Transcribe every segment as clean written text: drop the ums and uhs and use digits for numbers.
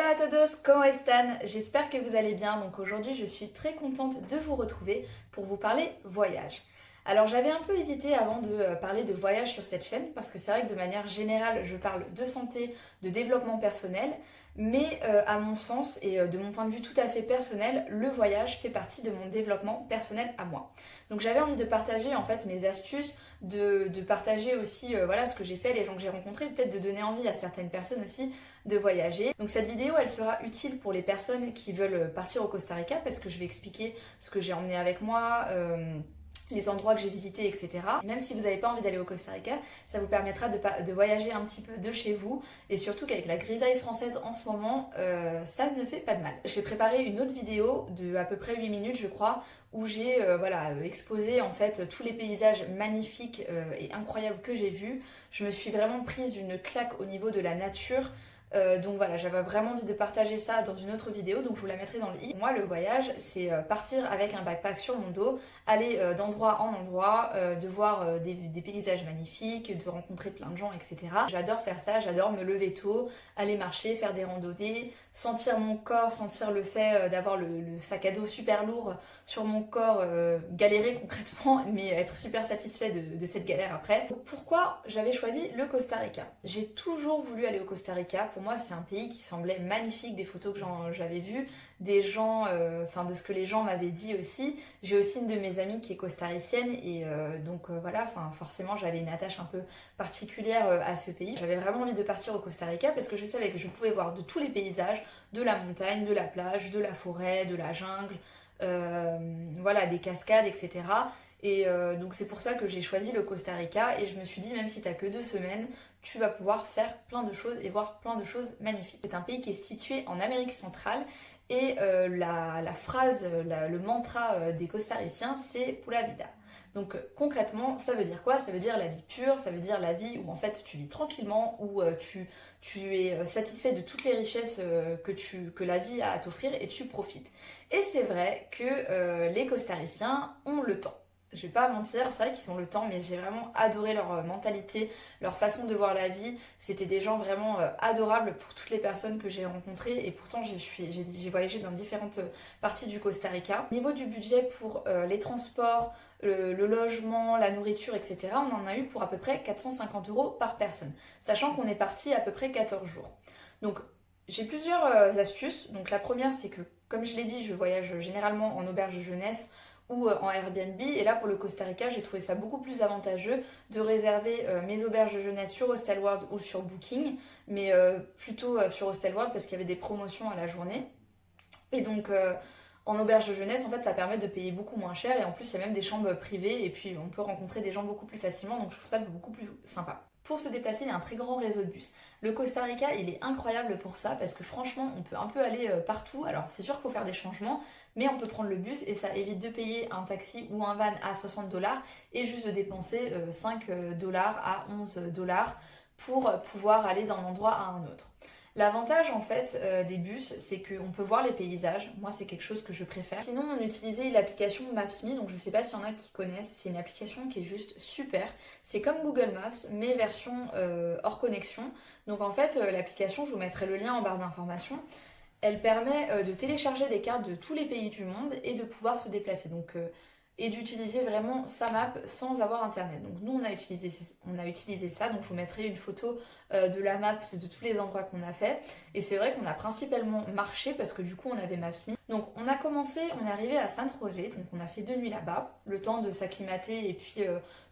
Hola a todos, ¿cómo están? J'espère que vous allez bien. Donc aujourd'hui, je suis très contente de vous retrouver pour vous parler voyage. Alors j'avais un peu hésité avant de parler de voyage sur cette chaîne parce que c'est vrai que de manière générale, je parle de santé, de développement personnel, mais à mon sens et de mon point de vue tout à fait personnel, le voyage fait partie de mon développement personnel à moi. Donc j'avais envie de partager en fait mes astuces, de partager aussi voilà ce que j'ai fait, les gens que j'ai rencontrés, peut-être de donner envie à certaines personnes aussi de voyager. Donc cette vidéo elle sera utile pour les personnes qui veulent partir au Costa Rica parce que je vais expliquer ce que j'ai emmené avec moi, les endroits que j'ai visités, etc. Et même si vous n'avez pas envie d'aller au Costa Rica, ça vous permettra de voyager un petit peu de chez vous et surtout qu'avec la grisaille française en ce moment, ça ne fait pas de mal. J'ai préparé une autre vidéo de à peu près 8 minutes je crois où j'ai exposé en fait tous les paysages magnifiques et incroyables que j'ai vus. Je me suis vraiment prise une claque au niveau de la nature. Donc voilà, j'avais vraiment envie de partager ça dans une autre vidéo, donc je vous la mettrai dans le i. Moi, le voyage, c'est partir avec un backpack sur mon dos, aller d'endroit en endroit, de voir des paysages magnifiques, de rencontrer plein de gens, etc. J'adore faire ça, j'adore me lever tôt, aller marcher, faire des randonnées, sentir mon corps, sentir le fait d'avoir le sac à dos super lourd sur mon corps, galérer concrètement, mais être super satisfait de cette galère après. Donc, pourquoi j'avais choisi le Costa Rica? J'ai toujours voulu aller au Costa Rica. Pour moi, c'est un pays qui semblait magnifique, des photos que j'avais vues, des gens, de ce que les gens m'avaient dit aussi. J'ai aussi une de mes amies qui est costaricienne et forcément j'avais une attache un peu particulière à ce pays. J'avais vraiment envie de partir au Costa Rica parce que je savais que je pouvais voir de tous les paysages, de la montagne, de la plage, de la forêt, de la jungle, des cascades, etc. Donc c'est pour ça que j'ai choisi le Costa Rica et je me suis dit même si t'as que 2 semaines, tu vas pouvoir faire plein de choses et voir plein de choses magnifiques. C'est un pays qui est situé en Amérique centrale et la phrase, le mantra des costariciens c'est Pura Vida. Donc concrètement, ça veut dire quoi? Ça veut dire la vie pure, ça veut dire la vie où en fait tu vis tranquillement, où tu es satisfait de toutes les richesses que la vie a à t'offrir et tu profites. Et c'est vrai que les costariciens ont le temps. Je vais pas mentir, c'est vrai qu'ils ont le temps, mais j'ai vraiment adoré leur mentalité, leur façon de voir la vie. C'était des gens vraiment adorables pour toutes les personnes que j'ai rencontrées et pourtant j'ai voyagé dans différentes parties du Costa Rica. Au niveau du budget pour les transports, le logement, la nourriture, etc., on en a eu pour à peu près 450 € par personne, sachant qu'on est parti à peu près 14 jours. Donc j'ai plusieurs astuces. Donc la première, c'est que, comme je l'ai dit, je voyage généralement en auberge de jeunesse ou en Airbnb. Et là, pour le Costa Rica, j'ai trouvé ça beaucoup plus avantageux de réserver mes auberges de jeunesse sur Hostelworld ou sur Booking, mais plutôt sur Hostelworld parce qu'il y avait des promotions à la journée. Et donc, en auberge de jeunesse, en fait, ça permet de payer beaucoup moins cher et en plus, il y a même des chambres privées et puis on peut rencontrer des gens beaucoup plus facilement, donc je trouve ça beaucoup plus sympa. Pour se déplacer, il y a un très grand réseau de bus. Le Costa Rica, il est incroyable pour ça parce que franchement, on peut un peu aller partout. Alors, c'est sûr qu'il faut faire des changements, mais on peut prendre le bus et ça évite de payer un taxi ou un van à 60 $ et juste de dépenser 5 $ à 11 $ pour pouvoir aller d'un endroit à un autre. L'avantage en fait des bus, c'est qu'on peut voir les paysages. Moi, c'est quelque chose que je préfère. Sinon, on utilisait l'application Maps.me, donc je sais pas s'il y en a qui connaissent. C'est une application qui est juste super. C'est comme Google Maps, mais version hors connexion. Donc en fait, l'application, je vous mettrai le lien en barre d'informations. Elle permet de télécharger des cartes de tous les pays du monde et de pouvoir se déplacer. Et d'utiliser vraiment sa map sans avoir internet. Donc nous on a utilisé ça, donc je vous mettrai une photo de la map de tous les endroits qu'on a fait. Et c'est vrai qu'on a principalement marché parce que du coup on avait Maps.me. Donc on est arrivé à San José, donc on a fait 2 nuits là-bas, le temps de s'acclimater et puis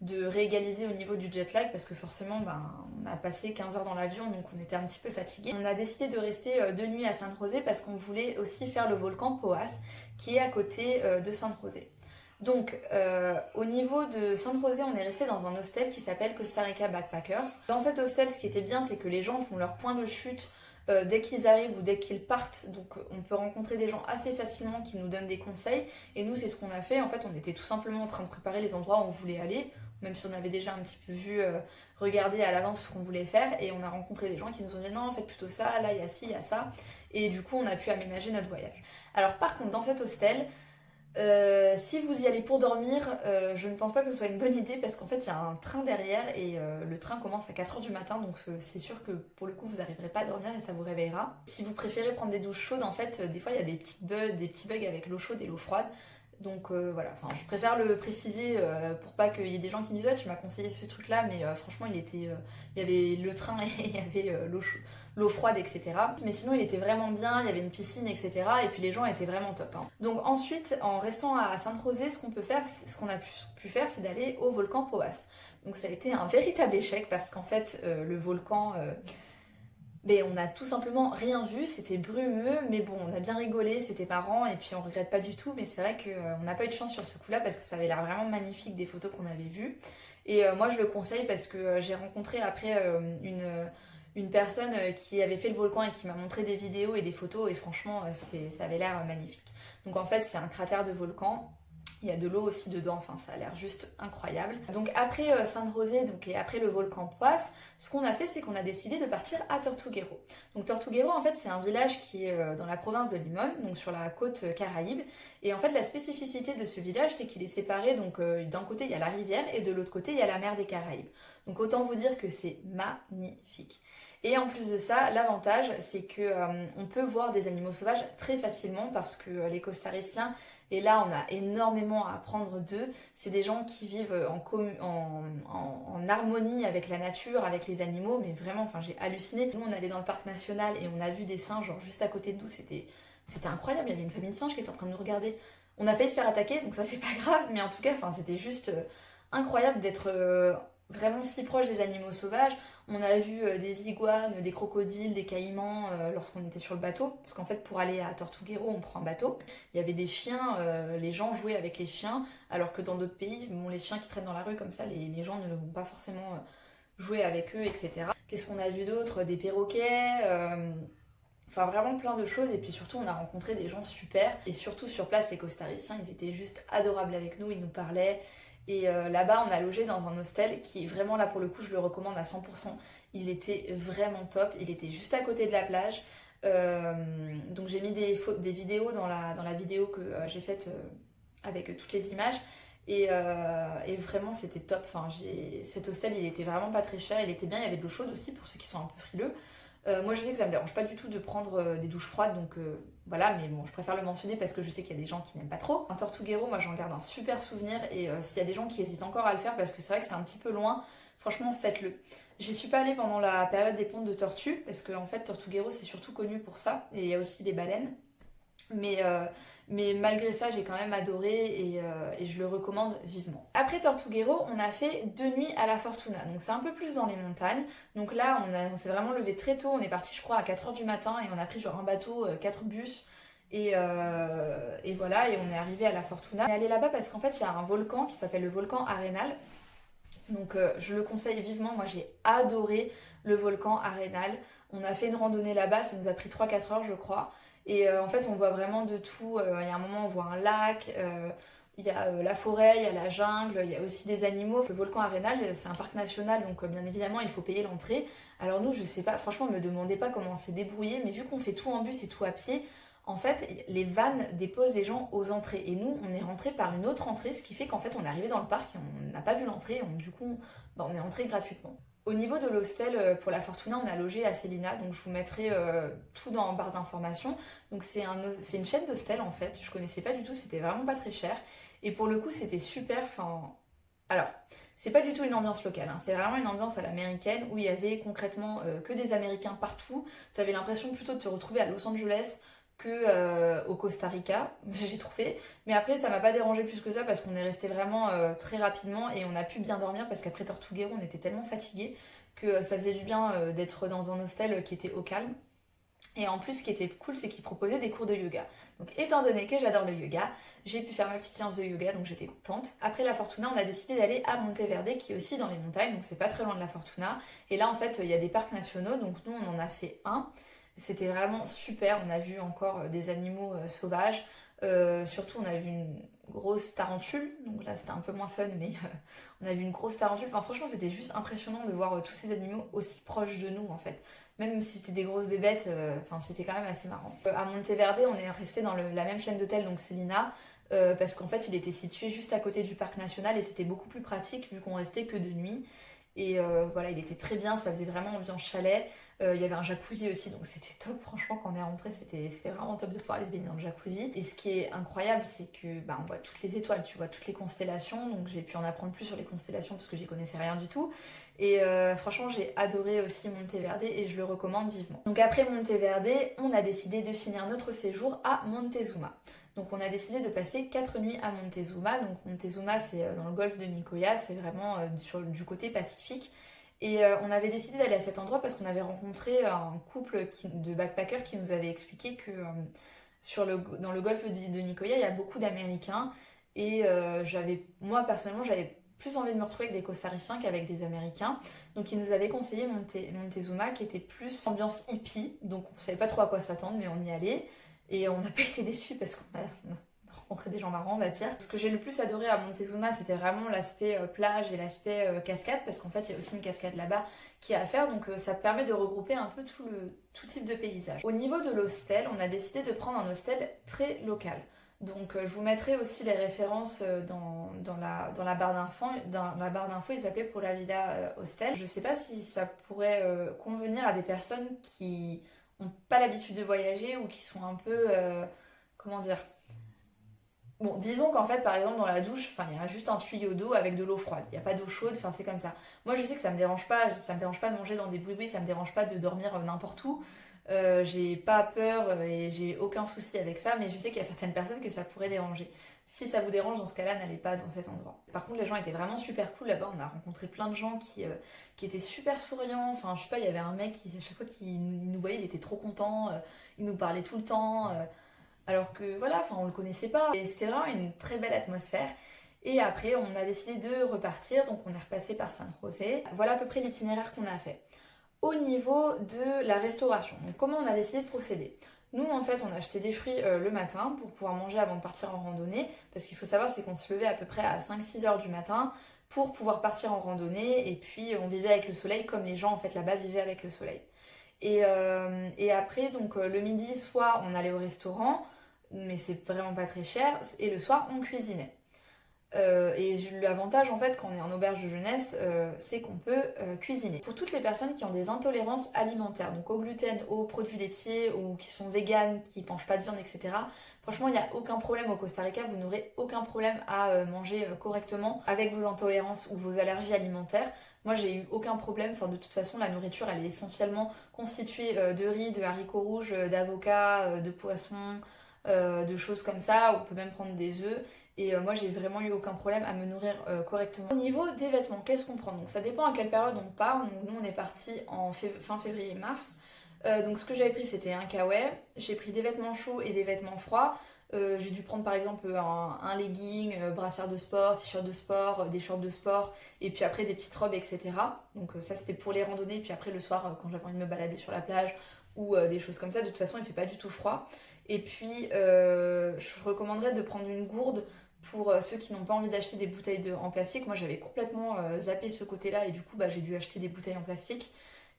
de réégaliser au niveau du jet lag parce que forcément on a passé 15 heures dans l'avion donc on était un petit peu fatigué. On a décidé de rester 2 nuits à San José parce qu'on voulait aussi faire le volcan Poas qui est à côté de San José. Donc, au niveau de San José, on est resté dans un hostel qui s'appelle Costa Rica Backpackers. Dans cet hostel, ce qui était bien, c'est que les gens font leur point de chute dès qu'ils arrivent ou dès qu'ils partent. Donc, on peut rencontrer des gens assez facilement qui nous donnent des conseils. Et nous, c'est ce qu'on a fait. En fait, on était tout simplement en train de préparer les endroits où on voulait aller, même si on avait déjà un petit peu vu, regardé à l'avance ce qu'on voulait faire. Et on a rencontré des gens qui nous ont dit non, faites plutôt ça, là, il y a ci, il y a ça. Et du coup, on a pu aménager notre voyage. Alors, par contre, dans cet hostel, Si vous y allez pour dormir, je ne pense pas que ce soit une bonne idée parce qu'en fait il y a un train derrière et le train commence à 4h du matin donc c'est sûr que pour le coup vous n'arriverez pas à dormir et ça vous réveillera. Si vous préférez prendre des douches chaudes en fait des fois il y a des petits bugs avec l'eau chaude et l'eau froide. Donc voilà, enfin je préfère le préciser pour pas qu'il y ait des gens qui me disent ouais, tu m'as conseillé ce truc là mais franchement il y avait le train et il y avait l'eau froide etc. Mais sinon il était vraiment bien, il y avait une piscine etc. Et puis les gens étaient vraiment top. Hein. Donc ensuite en restant à Sainte-Rosée ce qu'on peut faire, ce qu'on a pu faire c'est d'aller au volcan Povas. Donc ça a été un véritable échec parce qu'en fait le volcan... mais on n'a tout simplement rien vu, c'était brumeux, mais bon, on a bien rigolé, c'était marrant, et puis on regrette pas du tout, mais c'est vrai qu'on n'a pas eu de chance sur ce coup-là, parce que ça avait l'air vraiment magnifique des photos qu'on avait vues. Et moi je le conseille parce que j'ai rencontré après une personne qui avait fait le volcan et qui m'a montré des vidéos et des photos, et franchement ça avait l'air magnifique. Donc en fait c'est un cratère de volcan, il y a de l'eau aussi dedans, enfin ça a l'air juste incroyable. Donc après Sainte-Rosée et après le volcan Poix, ce qu'on a fait c'est qu'on a décidé de partir à Tortuguero. Donc Tortuguero en fait c'est un village qui est dans la province de Limón, donc sur la côte Caraïbe. Et en fait la spécificité de ce village c'est qu'il est séparé, donc d'un côté il y a la rivière et de l'autre côté il y a la mer des Caraïbes. Donc autant vous dire que c'est magnifique. Et en plus de ça, l'avantage, c'est que on peut voir des animaux sauvages très facilement parce que les costariciens, et là on a énormément à apprendre d'eux, c'est des gens qui vivent en harmonie avec la nature, avec les animaux, mais vraiment, enfin j'ai halluciné. Nous on allait dans le parc national et on a vu des singes genre juste à côté de nous, c'était incroyable, il y avait une famille de singes qui était en train de nous regarder. On a failli se faire attaquer, donc ça c'est pas grave, mais en tout cas, enfin c'était juste incroyable d'être vraiment si proche des animaux sauvages. On a vu des iguanes, des crocodiles, des caïmans lorsqu'on était sur le bateau. Parce qu'en fait, pour aller à Tortuguero, on prend un bateau. Il y avait des chiens, les gens jouaient avec les chiens. Alors que dans d'autres pays, bon, les chiens qui traînent dans la rue comme ça, les gens ne vont pas forcément jouer avec eux, etc. Qu'est-ce qu'on a vu d'autre? Des perroquets. Enfin, vraiment plein de choses. Et puis surtout, on a rencontré des gens super. Et surtout, sur place, les costariciens, ils étaient juste adorables avec nous. Ils nous parlaient. Et là-bas, on a logé dans un hostel qui est vraiment là pour le coup, je le recommande à 100%. Il était vraiment top. Il était juste à côté de la plage. Donc j'ai mis des vidéos dans la vidéo que j'ai faite avec toutes les images. Et vraiment, c'était top. Enfin, cet hostel, il était vraiment pas très cher. Il était bien. Il y avait de l'eau chaude aussi pour ceux qui sont un peu frileux. Moi, je sais que ça me dérange pas du tout de prendre des douches froides, donc voilà, mais bon, je préfère le mentionner parce que je sais qu'il y a des gens qui n'aiment pas trop. Un Tortuguero, moi j'en garde un super souvenir et s'il y a des gens qui hésitent encore à le faire parce que c'est vrai que c'est un petit peu loin, franchement, faites-le. J'y suis pas allée pendant la période des pontes de tortues parce qu'en fait, Tortuguero c'est surtout connu pour ça et il y a aussi les baleines. Mais, euh, mais malgré ça, j'ai quand même adoré et je le recommande vivement. Après Tortuguero, on a fait 2 nuits à la Fortuna. Donc c'est un peu plus dans les montagnes. Donc là, on s'est vraiment levé très tôt. On est parti, je crois, à 4h du matin et on a pris genre un bateau, 4 bus. Et voilà, et on est arrivé à la Fortuna. On est allé là-bas parce qu'en fait, il y a un volcan qui s'appelle le volcan Arenal. Donc je le conseille vivement. Moi, j'ai adoré le volcan Arenal. On a fait une randonnée là-bas. Ça nous a pris 3-4 heures, je crois. Et en fait, on voit vraiment de tout. Il y a un moment, on voit un lac, il y a la forêt, il y a la jungle, il y a aussi des animaux. Le volcan Arenal, c'est un parc national, donc bien évidemment, il faut payer l'entrée. Alors nous, je sais pas, franchement, ne me demandez pas comment on s'est débrouillé, mais vu qu'on fait tout en bus et tout à pied, en fait, les vannes déposent les gens aux entrées. Et nous, on est rentré par une autre entrée, ce qui fait qu'en fait, on est arrivé dans le parc et on n'a pas vu l'entrée. Du coup, bah, on est entré gratuitement. Au niveau de l'hostel, pour la Fortuna, on a logé à Célina, donc je vous mettrai tout dans en barre d'informations. Donc c'est une chaîne d'hostel en fait, je connaissais pas du tout, c'était vraiment pas très cher. Et pour le coup, c'était super, enfin... Alors, c'est pas du tout une ambiance locale, hein. C'est vraiment une ambiance à l'américaine où il y avait concrètement que des Américains partout. T'avais l'impression plutôt de te retrouver à Los Angeles que au Costa Rica, j'ai trouvé. Mais après, ça m'a pas dérangé plus que ça parce qu'on est resté vraiment très rapidement et on a pu bien dormir parce qu'après Tortuguero, on était tellement fatigués que ça faisait du bien d'être dans un hostel qui était au calme. Et en plus, ce qui était cool, c'est qu'ils proposaient des cours de yoga. Donc, étant donné que j'adore le yoga, j'ai pu faire ma petite séance de yoga, donc j'étais contente. Après la Fortuna, on a décidé d'aller à Monteverde, qui est aussi dans les montagnes, donc c'est pas très loin de la Fortuna. Et là, en fait, il y a des parcs nationaux, donc nous, on en a fait un. C'était vraiment super, on a vu encore des animaux sauvages. Surtout, on a vu une grosse tarentule, donc là, c'était un peu moins fun, mais on a vu une grosse tarentule. Enfin, franchement, c'était juste impressionnant de voir tous ces animaux aussi proches de nous, en fait. Même si c'était des grosses bébêtes, enfin c'était quand même assez marrant. À Monteverde, on est resté dans la même chaîne d'hôtel, donc Célina. parce qu'en fait il était situé juste à côté du parc national et c'était beaucoup plus pratique vu qu'on restait que de nuit. Et voilà, il était très bien, ça faisait vraiment ambiance chalet. Il y avait un jacuzzi aussi, donc c'était top. Franchement, quand on est rentré, c'était vraiment top de pouvoir aller se baigner dans le jacuzzi. Et ce qui est incroyable, c'est que bah, on voit toutes les étoiles, tu vois toutes les constellations. Donc j'ai pu en apprendre plus sur les constellations parce que j'y connaissais rien du tout. Et franchement, j'ai adoré aussi Monteverde et je le recommande vivement. Donc après Monteverde, on a décidé de finir notre séjour à Montezuma. Donc on a décidé de passer 4 nuits à Montezuma. Donc Montezuma c'est dans le golfe de Nicoya, c'est vraiment du côté Pacifique. Et on avait décidé d'aller à cet endroit parce qu'on avait rencontré un couple de backpackers qui nous avait expliqué que dans le golfe de Nicoya, il y a beaucoup d'Américains. Et moi personnellement, j'avais plus envie de me retrouver avec des Costariciens qu'avec des Américains. Donc ils nous avaient conseillé Montezuma qui était plus ambiance hippie. Donc on savait pas trop à quoi s'attendre, mais on y allait. Et on n'a pas été déçus parce qu'on a rencontré des gens marrants, on va dire. Ce que j'ai le plus adoré à Montezuma, c'était vraiment l'aspect plage et l'aspect cascade, parce qu'en fait, il y a aussi une cascade là-bas qui est à faire, donc ça permet de regrouper un peu tout type de paysage. Au niveau de l'hostel, on a décidé de prendre un hostel très local. Donc je vous mettrai aussi les références dans la barre d'infos. Dans la barre d'infos, il s'appelait Pour la Villa Hostel. Je sais pas si ça pourrait convenir à des personnes qui n'ont pas l'habitude de voyager ou qui sont un peu... comment dire. Bon, disons qu'en fait, par exemple, dans la douche, enfin, il y a juste un tuyau d'eau avec de l'eau froide. Il n'y a pas d'eau chaude, enfin, c'est comme ça. Moi, je sais que ça me dérange pas de manger dans des bouis-bouis, ça me dérange pas de dormir n'importe où. J'ai pas peur et j'ai aucun souci avec ça, mais je sais qu'il y a certaines personnes que ça pourrait déranger. Si ça vous dérange, dans ce cas-là, n'allez pas dans cet endroit. Par contre, les gens étaient vraiment super cool là-bas. On a rencontré plein de gens qui étaient super souriants. Enfin, je sais pas, il y avait un mec qui, à chaque fois qu'il nous voyait, il était trop content. Il nous parlait tout le temps. Alors que voilà, enfin on le connaissait pas. Et c'était vraiment une très belle atmosphère. Et après, on a décidé de repartir, donc on est repassé par San José. Voilà à peu près l'itinéraire qu'on a fait. Au niveau de la restauration, donc comment on a décidé de procéder? Nous, en fait, on a acheté des fruits le matin pour pouvoir manger avant de partir en randonnée. Parce qu'il faut savoir, c'est qu'on se levait à peu près à 5-6 heures du matin pour pouvoir partir en randonnée. Et puis, on vivait avec le soleil comme les gens, en fait, là-bas vivaient avec le soleil. Et après, donc le midi, soit on allait au restaurant, mais c'est vraiment pas très cher, et le soir, on cuisinait. Et l'avantage en fait quand on est en auberge de jeunesse, c'est qu'on peut cuisiner. Pour toutes les personnes qui ont des intolérances alimentaires, donc au gluten, aux produits laitiers, ou qui sont véganes, qui ne mangent pas de viande, etc. Franchement, il n'y a aucun problème au Costa Rica, vous n'aurez aucun problème à manger correctement avec vos intolérances ou vos allergies alimentaires. Moi, j'ai eu aucun problème. Enfin, de toute façon, la nourriture, elle est essentiellement constituée de riz, de haricots rouges, d'avocats, de poissons, de choses comme ça. On peut même prendre des œufs. Et moi, j'ai vraiment eu aucun problème à me nourrir correctement. Au niveau des vêtements, qu'est-ce qu'on prend? Donc, ça dépend à quelle période on part. Donc, nous, on est parti en fin février-mars. Donc, ce que j'avais pris, c'était un kawaii. J'ai pris des vêtements chauds et des vêtements froids. J'ai dû prendre par exemple un legging, brassière de sport, t-shirt de sport, des shorts de sport, et puis après des petites robes, etc. Donc ça c'était pour les randonnées, puis après le soir quand j'avais envie de me balader sur la plage ou des choses comme ça. De toute façon il fait pas du tout froid. Et puis je recommanderais de prendre une gourde pour ceux qui n'ont pas envie d'acheter des bouteilles en plastique. Moi j'avais complètement zappé ce côté-là et du coup j'ai dû acheter des bouteilles en plastique.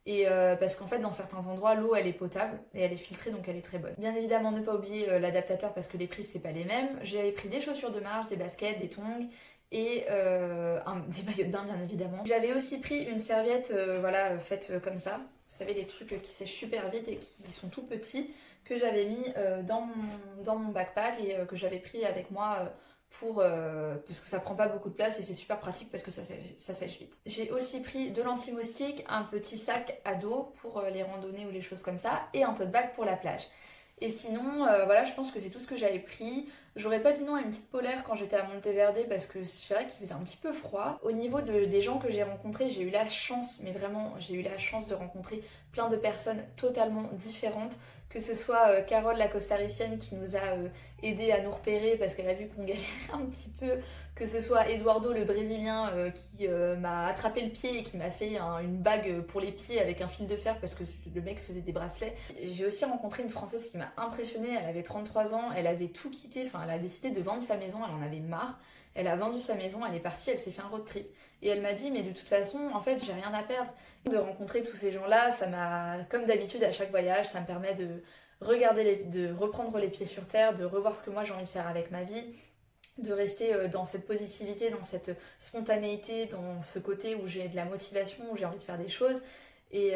Et parce qu'en fait, dans certains endroits, l'eau elle est potable et elle est filtrée donc elle est très bonne. Bien évidemment, ne pas oublier l'adaptateur parce que les prix c'est pas les mêmes. J'avais pris des chaussures de marche, des baskets, des tongs et des maillots de bain bien évidemment. J'avais aussi pris une serviette voilà, faite comme ça. Vous savez, les trucs qui sèchent super vite et qui sont tout petits que j'avais mis dans mon backpack et que j'avais pris avec moi. Parce que ça prend pas beaucoup de place et c'est super pratique parce que ça sèche vite. J'ai aussi pris de l'anti-moustique, un petit sac à dos pour les randonnées ou les choses comme ça et un tote bag pour la plage. Et sinon, voilà, je pense que c'est tout ce que j'avais pris. J'aurais pas dit non à une petite polaire quand j'étais à Monteverde parce que c'est vrai qu'il faisait un petit peu froid. Au niveau des gens que j'ai rencontrés, j'ai eu la chance, mais vraiment, j'ai eu la chance de rencontrer plein de personnes totalement différentes. Que ce soit Carole la costaricienne qui nous a aidé à nous repérer parce qu'elle a vu qu'on galérait un petit peu, que ce soit Eduardo le brésilien qui m'a attrapé le pied et qui m'a fait une bague pour les pieds avec un fil de fer parce que le mec faisait des bracelets. J'ai aussi rencontré une Française qui m'a impressionnée, elle avait 33 ans, elle avait tout quitté, enfin elle a décidé de vendre sa maison, elle en avait marre. Elle a vendu sa maison, elle est partie, elle s'est fait un road trip. Et elle m'a dit, mais de toute façon, en fait, j'ai rien à perdre. De rencontrer tous ces gens-là, ça m'a, comme d'habitude à chaque voyage, ça me permet de reprendre les pieds sur terre, de revoir ce que moi j'ai envie de faire avec ma vie. de rester dans cette positivité, dans cette spontanéité, dans ce côté où j'ai de la motivation, où j'ai envie de faire des choses. Et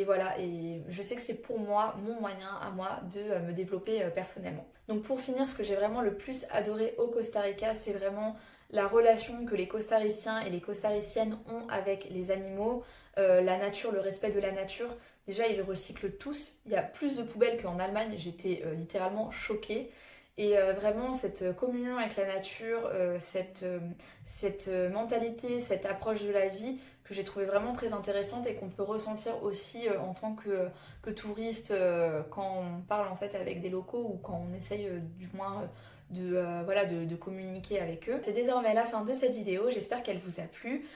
voilà, et je sais que c'est pour moi, mon moyen à moi de me développer personnellement. Donc pour finir, ce que j'ai vraiment le plus adoré au Costa Rica, c'est vraiment la relation que les Costariciens et les Costariciennes ont avec les animaux, la nature, le respect de la nature. Déjà, ils recyclent tous. Il y a plus de poubelles qu'en Allemagne. J'étais littéralement choquée. Et vraiment, cette communion avec la nature, cette mentalité, cette approche de la vie que j'ai trouvé vraiment très intéressante et qu'on peut ressentir aussi en tant que touriste quand on parle en fait avec des locaux ou quand on essaye du moins voilà, de communiquer avec eux. C'est désormais la fin de cette vidéo, j'espère qu'elle vous a plu.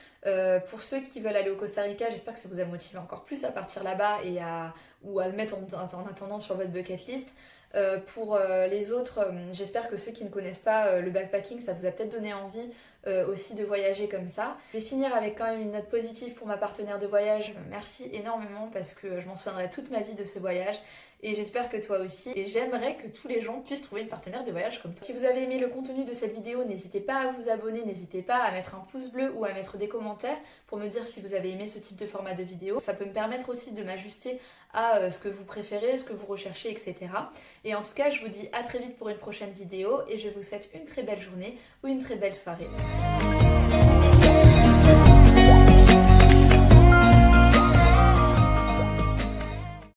Pour ceux qui veulent aller au Costa Rica, j'espère que ça vous a motivé encore plus à partir là-bas ou à le mettre en attendant sur votre bucket list. Pour les autres, j'espère que ceux qui ne connaissent pas le backpacking, ça vous a peut-être donné envie aussi de voyager comme ça. Je vais finir avec quand même une note positive pour ma partenaire de voyage. Merci énormément parce que je m'en souviendrai toute ma vie de ce voyage et j'espère que toi aussi. Et j'aimerais que tous les gens puissent trouver une partenaire de voyage comme toi. Si vous avez aimé le contenu de cette vidéo, n'hésitez pas à vous abonner, n'hésitez pas à mettre un pouce bleu ou à mettre des commentaires pour me dire si vous avez aimé ce type de format de vidéo. Ça peut me permettre aussi de m'ajuster à ce que vous préférez, ce que vous recherchez, etc. Et en tout cas, je vous dis à très vite pour une prochaine vidéo et je vous souhaite une très belle journée ou une très belle soirée.